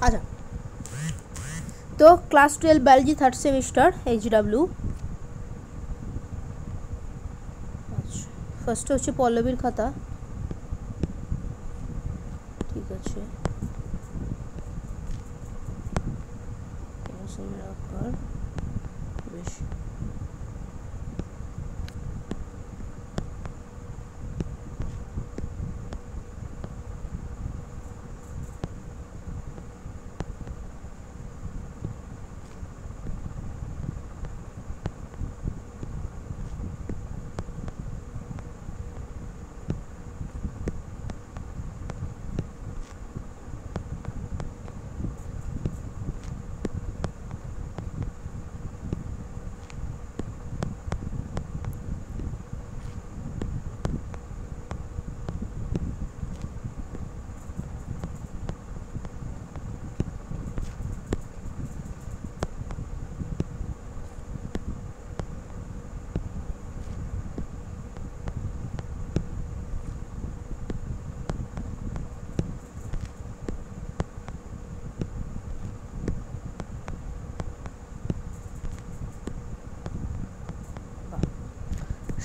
আচ্ছা, তো class 12 biology third semester HW। আচ্ছা, ফার্স্টে হচ্ছে পল্লবীর খাতা। ঠিক আছে, বেশ।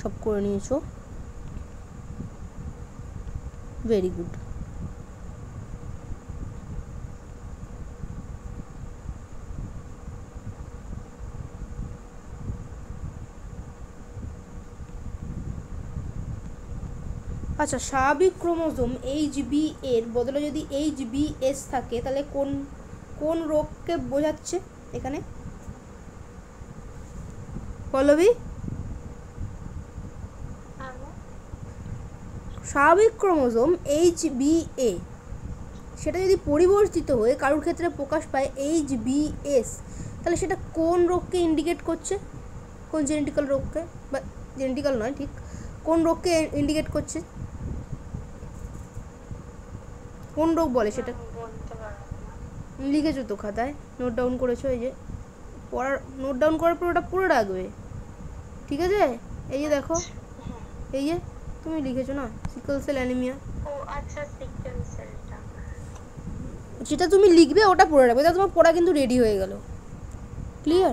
সব করে নিয়েছো, ভেরি গুড। আচ্ছা, স্বাভাবিক ক্রোমোজোম HB এর বদলে যদি HBS থাকে তাহলে কোন কোন রোগকে বোঝাচ্ছে এখানে পল্লবী? স্বাভাবিক ক্রোমোজোম HBA সেটা যদি পরিবর্তিত হয়ে কারোর ক্ষেত্রে প্রকাশ পায় HBS, তাহলে সেটা কোন রোগকে ইন্ডিকেট করছে? কোন জেনেটিক্যাল রোগকে, বা জেনেটিক্যাল নয়, ঠিক কোন রোগকে ইন্ডিকেট করছে? কোন রোগ বলে সেটা? লিখেছো তো খাতায়, নোট ডাউন করেছো? এই যে পড়ার নোট ডাউন করার পর ওটা পুরো রাখবে, ঠিক আছে? এই যে দেখো, এই যে তুমি লিখেছো না, সিকল সেল অ্যানিমিয়া। ও আচ্ছা, সিকল সেলটা যেটা তুমি লিখবে ওটা পড়ে রাখবে, তাহলে তোমার পড়া কিন্তু রেডি হয়ে গেল। ক্লিয়ার?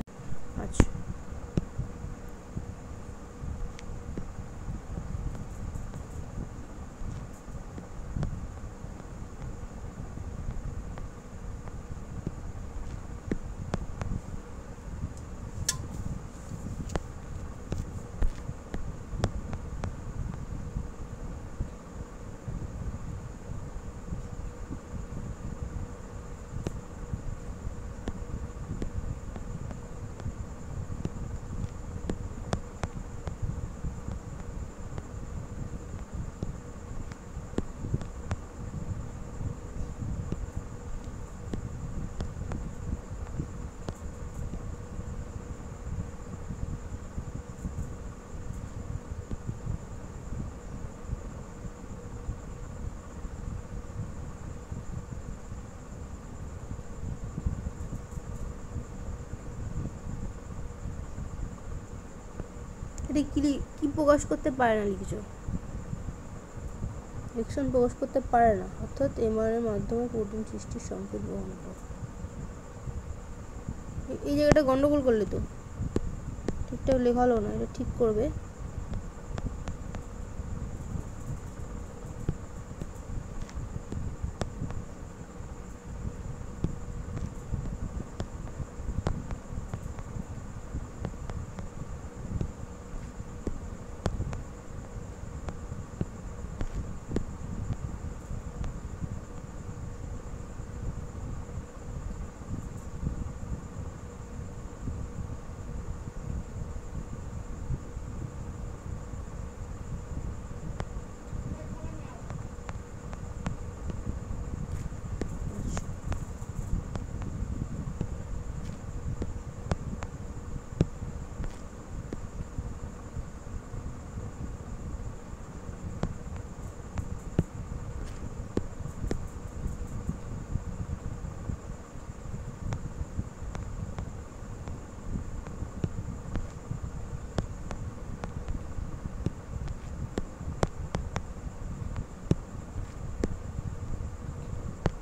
আচ্ছা, এটা কি প্রকাশ করতে পারে না লিখেছো? রিঅ্যাকশন প্রকাশ করতে পারে না, অর্থাৎ এমআরএর মাধ্যমে প্রোটিন সৃষ্টির সংকেত বহন করে। এই জায়গাটা গন্ডগোল করলে তো, ঠিকঠাক লেখা হলো না, এটা ঠিক করবে।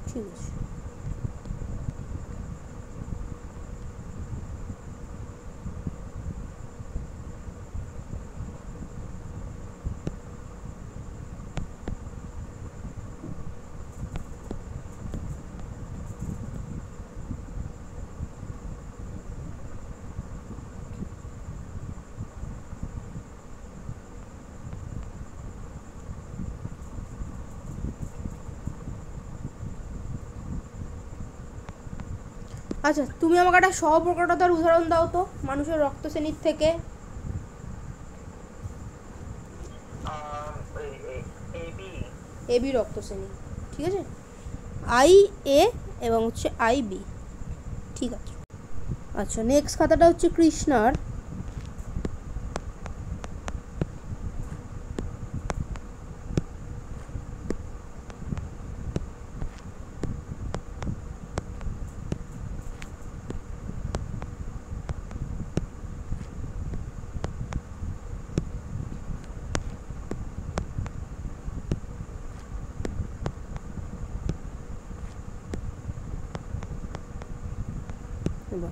ঠিক আছে, আচ্ছা, তুমি আমাকে একটা সহপ্রকটতার উদাহরণ দাও তো মানুষের রক্ত শ্রেণীর থেকে। এবি রক্ত শ্রেণী, ঠিক আছে, আই এ এবং হচ্ছে আই বি, ঠিক আছে। আচ্ছা, নেক্সট খাতাটা হচ্ছে কৃষ্ণার।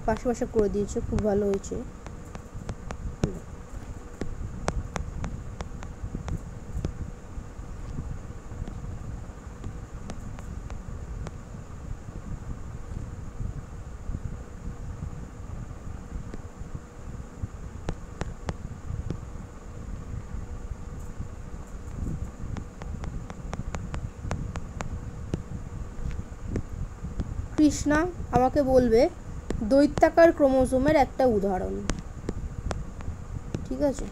পাশে পাশে করে দিয়েছে, খুব ভালো হয়েছে। কৃষ্ণা আমাকে বলবে দৈত্যাকার ক্রোমোজোমের একটা উদাহরণ, ঠিক আছে।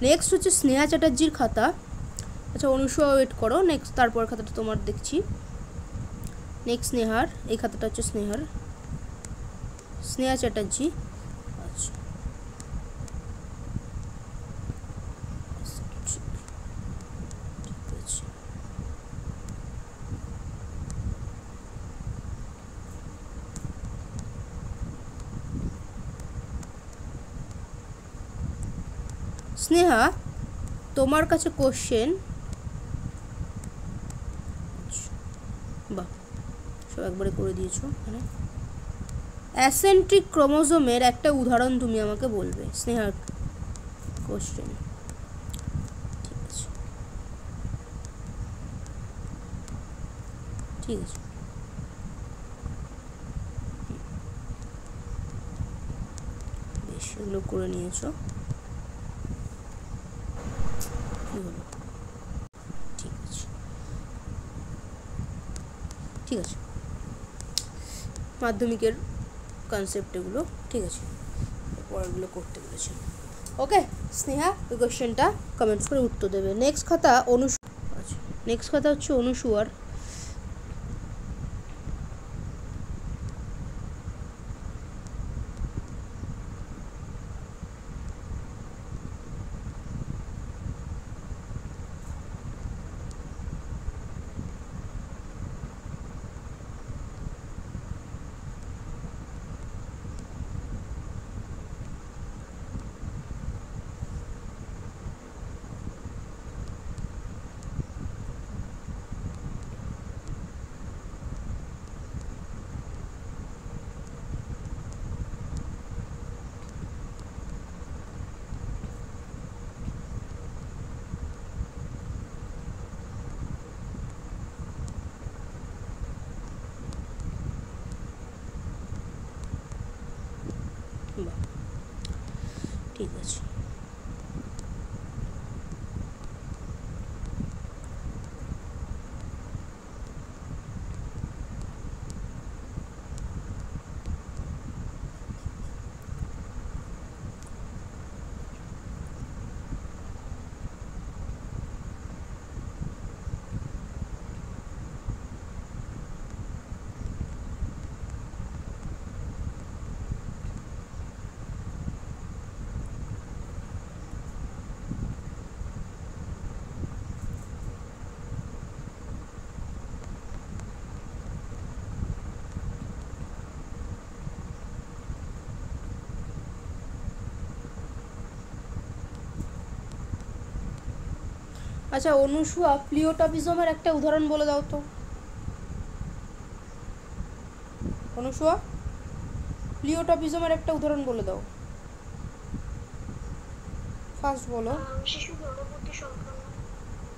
নেক্সট হচ্ছে স্নেহা চ্যাটার্জির খাতা। আচ্ছা অনুসূয়া ওয়েট করো, নেক্সট তারপর খাতাটা তোমার দেখছি। নেক্সট স্নেহার, এই খাতাটা হচ্ছে স্নেহার, স্নেহা চ্যাটার্জি। আচ্ছা ঠিক আছে। স্নেহা তোমার কাছে কোশ্চেন, বাহ সব একবারে করে দিয়েছো। মানে অ্যাসেন্ট্রিক ক্রোমোজোমের একটা উদাহরণ তুমি আমাকে বলবে, স্নেহার কোশ্চেন, ঠিক আছে ঠিক আছে। বেশ, এগুলো করে নিয়েছো, কি হলো, ঠিক আছে ঠিক আছে। মাধ্যমিকের কনসেপ্ট এগুলো, ঠিক আছে, পরেরগুলো করতে বলেছে। ওকে স্নেহা ওই কোশ্চেনটা কমেন্টস করে উত্তর দেবে। নেক্সট খাতা আচ্ছা নেক্সট খাতা হচ্ছে অনুসূয়ার। ঠিক আছে, আচ্ছা অনুসূয়া প্লিওটপিজমের একটা উদাহরণ বলে দাও তো। অনুসূয়া প্লিওটপিজমের একটা উদাহরণ বলে দাও, ফার্স্ট বলো। শিশু জড়বুদ্ধি সম্পন্ন।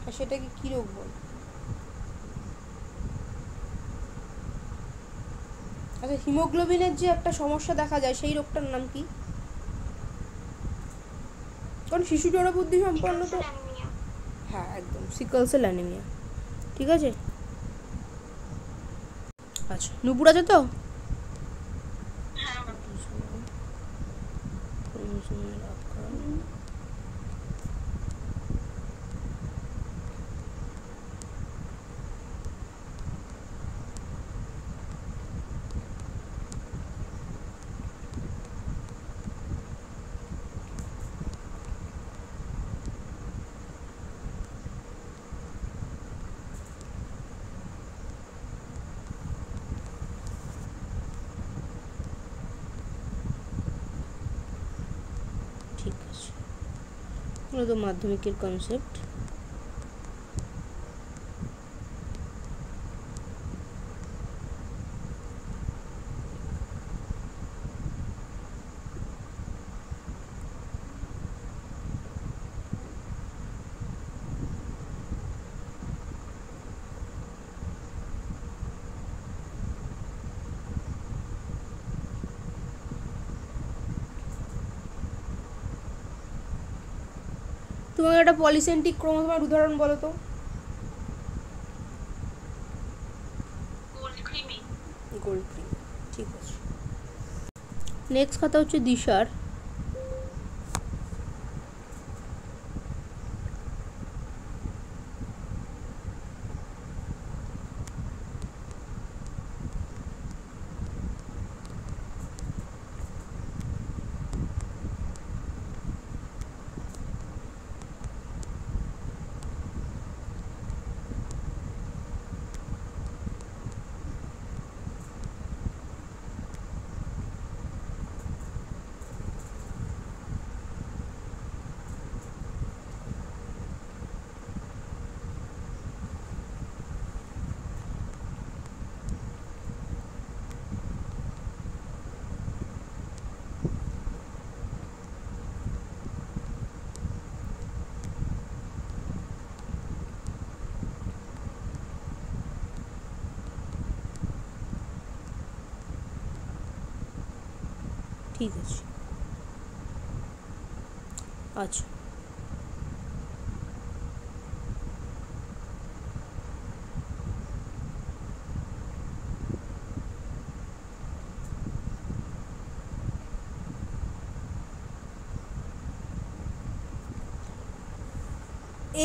আর সেটা কি রোগ বল? আচ্ছা হিমোগ্লোবিনের যে একটা সমস্যা দেখা যায় সেই রোগটার নাম কি? কারণ শিশু জড়বুদ্ধি সম্পন্ন তো, হ্যাঁ একদম সিকল সেল অ্যানিমিয়া, ঠিক আছে। আচ্ছা, নূপুর আছে তো? হ্যাঁ ক্রোমোসোমের আকার। ঠিক আছে, এগুলো তো মাধ্যমিকের কনসেপ্ট। তোমাকে একটা পলিসেন্টিক ক্রোমোসোমের উদাহরণ বলো তো। গোলকৃমি। গোলকৃমি, ঠিক আছে। নেক্সট কথা হচ্ছে দিশার। ঠিক আছে, আচ্ছা।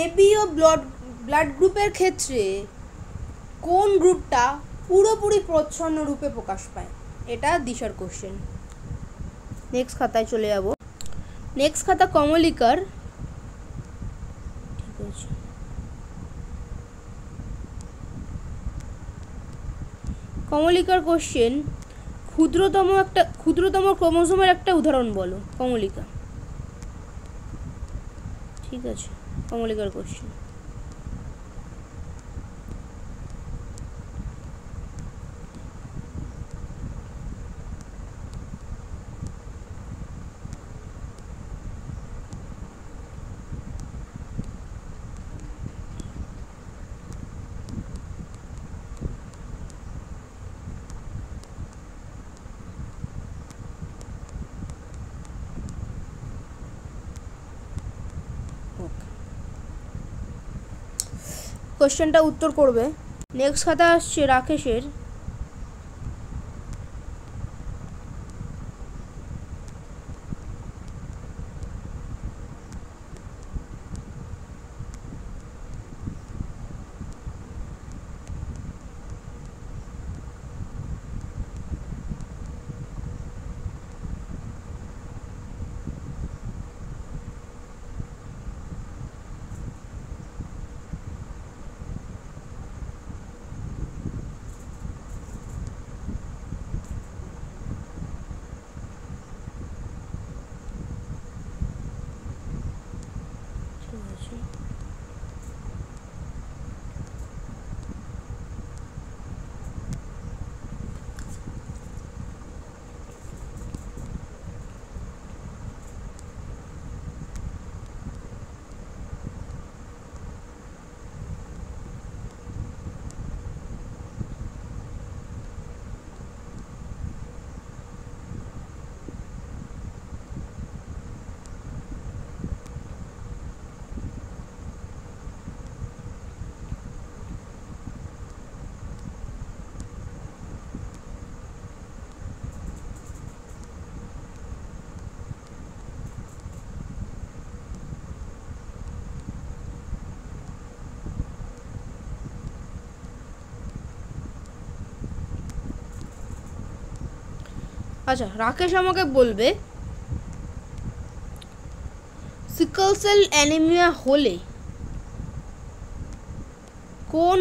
এবি ও ব্লাড গ্রুপের ক্ষেত্রে কোন গ্রুপটা পুরোপুরি প্রচ্ছন্ন রূপে প্রকাশ পায়? এটা দিশার কোশ্চেন। নেক্সট খাতায় চলে যাব। নেক্সট খাতা কমলিকার। ঠিক আছে, কমলিকার কোশ্চেন, ক্ষুদ্রতম ক্রোমোসোমের একটা উদাহরণ বলো কমলিকা। ঠিক আছে, কমলিকার কোশ্চেন। কোশ্চেনটা উত্তর করবে। নেক্সট খাতা আসছে রাকেশের। আচ্ছা, রাকেশ আমাকে বলবে সিকল সেল অ্যানিমিয়া হলে কোন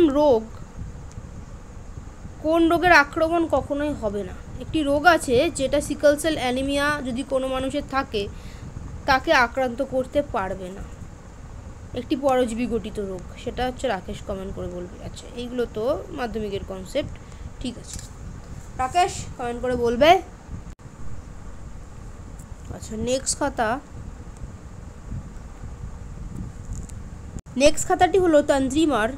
রোগের আক্রমণ কখনোই হবে না। একটি রোগ আছে যেটা সিকল সেল অ্যানিমিয়া যদি কোনো মানুষের থাকে তাকে আক্রান্ত করতে পারবে না, একটি পরজীবী গঠিত রোগ, সেটা হচ্ছে রাকেশ কমেন্ট করে বলবে। আচ্ছা, এইগুলো তো মাধ্যমিকের কনসেপ্ট, ঠিক আছে, রাকেশ কমেন্ট করে বলবে। আচ্ছা, নেক্সট খাতাটি হলো তন্দ্রিমার।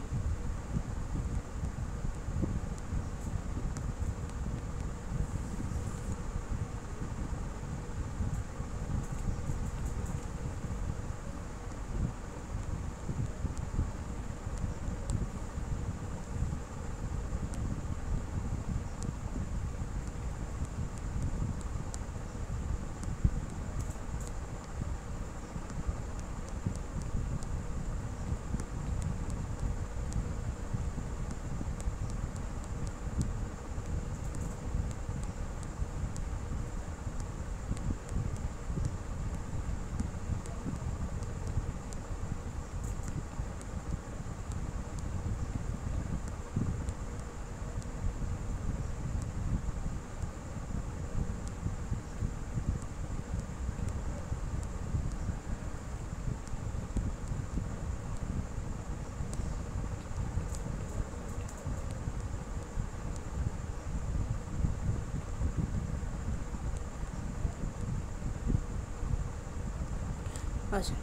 আচ্ছা,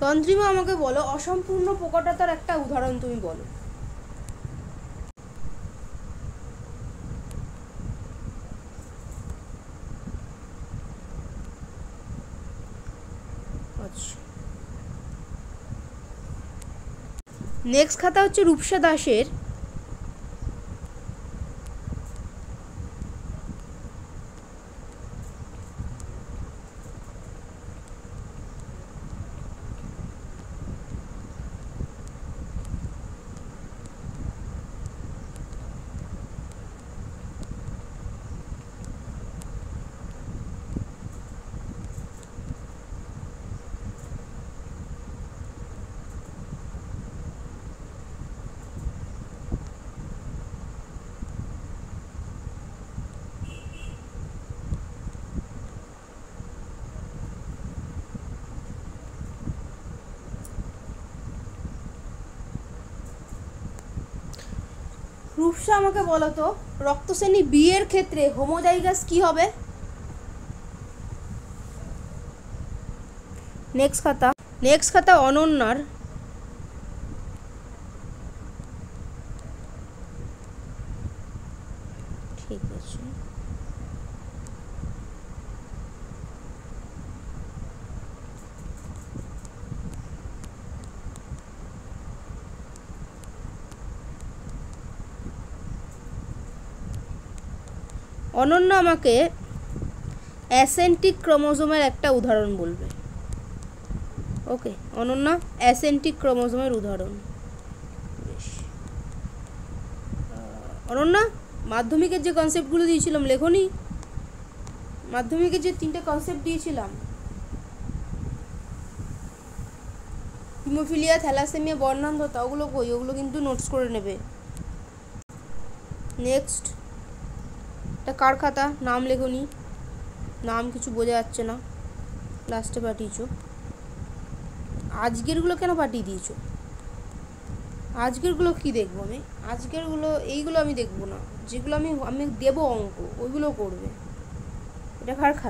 তন্দ্রিমা আমাকে বলো অসম্পূর্ণ প্রকটতার একটা উদাহরণ তুমি বলো। আচ্ছা, নেক্সট খাতা হচ্ছে রূপসা দাসের। রূপসা আমাকে বলো তো রক্তশ্রেণী বি এর ক্ষেত্রে হোমোজাইগাস কি হবে? নেক্সট খাতা অনন্যার। ঠিক আছে, অনন্য আমাকে অ্যাসেন্টিক ক্রোমোজোমের একটা উদাহরণ বলবে। ওকে, অনন্য অ্যাসেন্টিক ক্রোমোজোমের উদাহরণ। বেশ, অনন্য মাধ্যমিকের যে কনসেপ্টগুলো দিয়েছিলাম লেখনি? মাধ্যমিকের যে 3টে কনসেপ্ট দিয়েছিলাম, হিমোফিলিয়া, থ্যালাসেমিয়া, বর্ণান্ধতা, ওগুলো কই? ওগুলো কিন্তু নোটস করে নেবে। নেক্সট, এটা কার খাতা? নাম লেখনি, নাম কিছু বোঝা যাচ্ছে না, লাস্টে পাঠিয়েছো। আজকেরগুলো কেন পাঠিয়ে দিয়েছো? আজকেরগুলো কি দেখবো আমি? আজকেরগুলো এইগুলো আমি দেখবো না, যেগুলো আমি দেবো অঙ্ক ওইগুলো করবে। এটা কার খাতা?